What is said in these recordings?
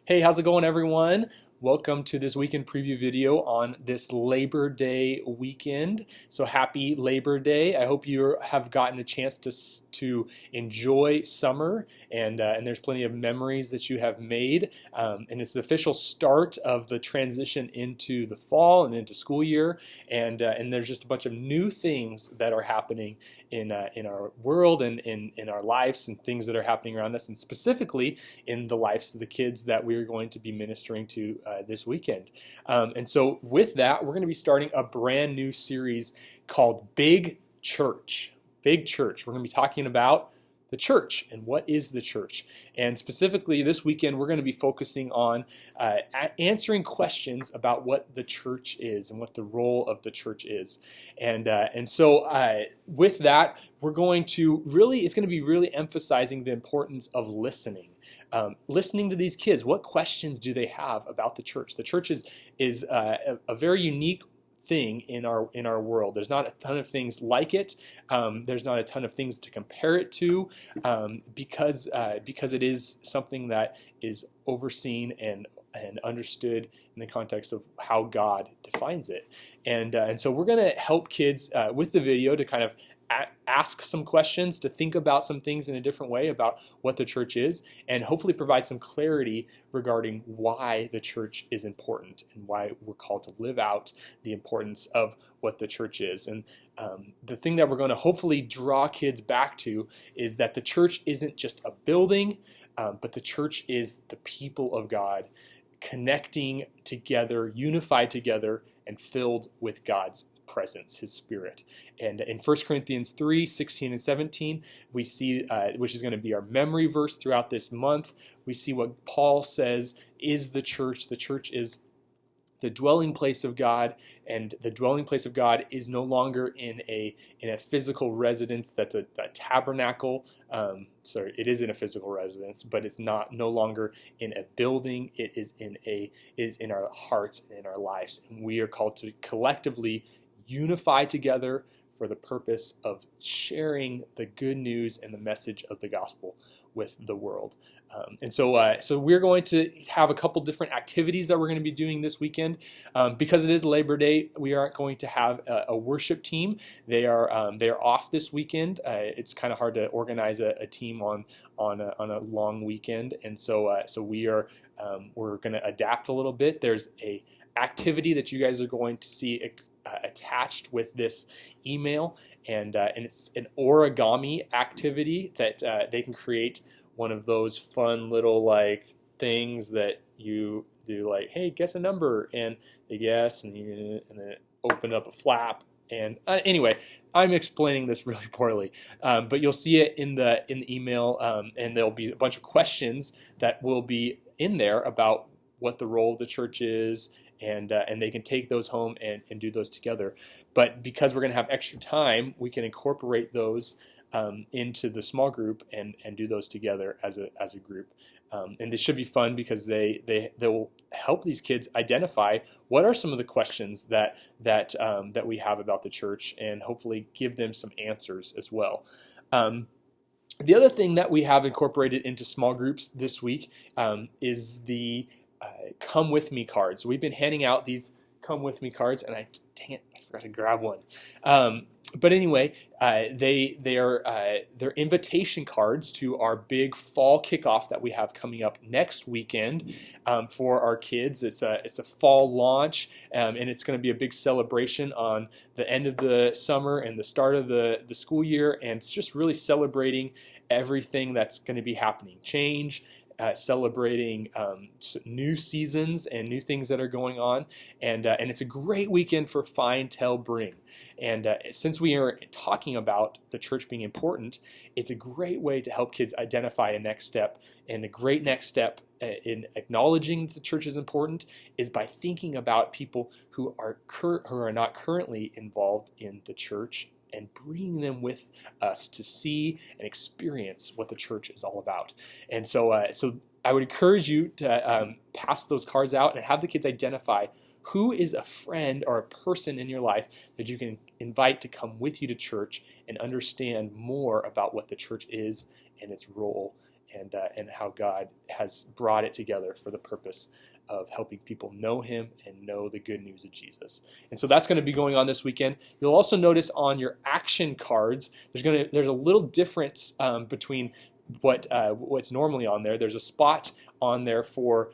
Hey, how's it going, everyone? Welcome to this weekend preview video on this Labor Day weekend. So happy Labor Day. I hope you have gotten a chance to enjoy summer and there's plenty of memories that you have made. And it's the official start of the transition into the fall and into school year. And there's just a bunch of new things that are happening in our world and in our lives and things that are happening around us, and specifically in the lives of the kids that we're going to be ministering to this weekend. And so with that, we're going to be starting a brand new series called Big Church. Big Church. We're going to be talking about the church and what is the church. And specifically this weekend, we're going to be focusing on answering questions about what the church is and what the role of the church is. And so with that, we're going to really, it's going to be really emphasizing the importance of listening. Listening to these kids. What questions do they have about the church? The church is a very unique thing in our world. There's not a ton of things like it. There's not a ton of things to compare it to, because it is something that is overseen and understood in the context of how God defines it. And so we're going to help kids with the video to kind of ask some questions, to think about some things in a different way about what the church is, and hopefully provide some clarity regarding why the church is important and why we're called to live out the importance of what the church is. And the thing that we're going to hopefully draw kids back to is that the church isn't just a building, but the church is the people of God connecting together, unified together, and filled with God's presence, His Spirit. And in 1 Corinthians 3, 16 and 17, we see, which is going to be our memory verse throughout this month, we see what Paul says is the church. The church is the dwelling place of God, and the dwelling place of God is no longer in a physical residence that's a tabernacle. Sorry, it is in a physical residence, but it's no longer in a building. It is in our hearts and in our lives, and we are called to collectively unify together for the purpose of sharing the good news and the message of the gospel with the world. And so we're going to have a couple different activities that we're going to be doing this weekend. Because it is Labor Day, we aren't going to have a worship team. They are off this weekend. It's kind of hard to organize a team on a long weekend, and so we're going to adapt a little bit. There's a activity that you guys are going to see attached with this email, and it's an origami activity that they can create one of those fun little like things that you do, like, hey, guess a number, and they guess, and then open up a flap. And anyway, I'm explaining this really poorly, but you'll see it in the email, and there'll be a bunch of questions that will be in there about what the role of the church is, and they can take those home and do those together. But because we're going to have extra time, we can incorporate those into the small group and do those together as a group. And this should be fun because they will help these kids identify what are some of the questions that we have about the church, and hopefully give them some answers as well. The other thing that we have incorporated into small groups this week is the Come With Me cards. So we've been handing out these Come With Me cards, and I forgot to grab one. But anyway, they're invitation cards to our big fall kickoff that we have coming up next weekend for our kids. It's a fall launch, and it's going to be a big celebration on the end of the summer and the start of the school year, and it's just really celebrating everything that's going to be happening. Change, celebrating new seasons and new things that are going on, and it's a great weekend for Find, Tell, Bring. And since we are talking about the church being important, it's a great way to help kids identify a next step. And the great next step in acknowledging that the church is important is by thinking about people who are not currently involved in the church, and bringing them with us to see and experience what the church is all about. And so I would encourage you to pass those cards out and have the kids identify who is a friend or a person in your life that you can invite to come with you to church and understand more about what the church is and its role and how God has brought it together for the purpose of helping people know him and know the good news of Jesus. And so that's going to be going on this weekend. You'll also notice on your action cards, there's a little difference between what's normally on there. There's a spot on there for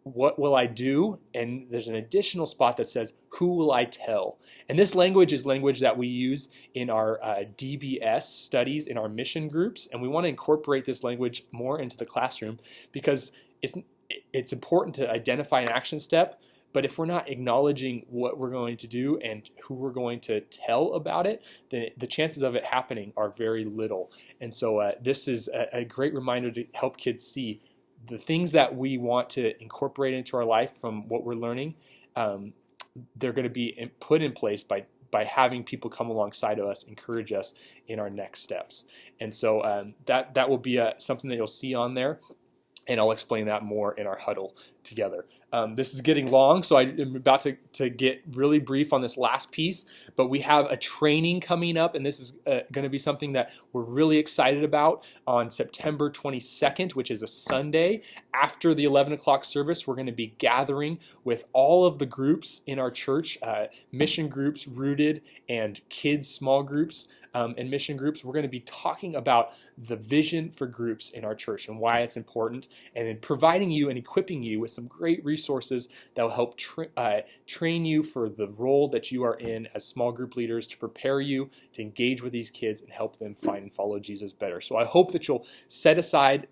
what will I do? And there's an additional spot that says, who will I tell? And this language is language that we use in our DBS studies in our mission groups. And we want to incorporate this language more into the classroom because it's important to identify an action step. But if we're not acknowledging what we're going to do and who we're going to tell about it, then the chances of it happening are very little. And so this is a great reminder to help kids see the things that we want to incorporate into our life from what we're learning. They're going to be put in place by having people come alongside of us, encourage us in our next steps. And so that will be something that you'll see on there. And I'll explain that more in our huddle together. This is getting long, so I'm about to get really brief on this last piece, but we have a training coming up, and this is going to be something that we're really excited about on September 22nd, which is a Sunday. After the 11 o'clock service, we're going to be gathering with all of the groups in our church, mission groups, Rooted, and kids small groups, and mission groups. We're going to be talking about the vision for groups in our church and why it's important, and then providing you and equipping you with some great resources that will help train you for the role that you are in as small group leaders, to prepare you to engage with these kids and help them find and follow Jesus better. So I hope that you'll set aside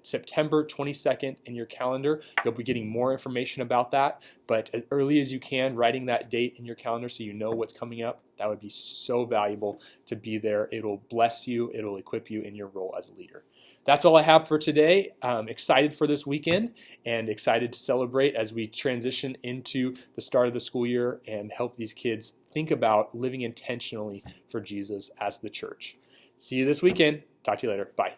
September 22nd in your calendar. You'll be getting more information about that, but as early as you can, writing that date in your calendar so you know what's coming up. That would be so valuable to be there. It'll bless you. It'll equip you in your role as a leader. That's all I have for today. I'm excited for this weekend and excited to celebrate as we transition into the start of the school year and help these kids think about living intentionally for Jesus as the church. See you this weekend. Talk to you later. Bye.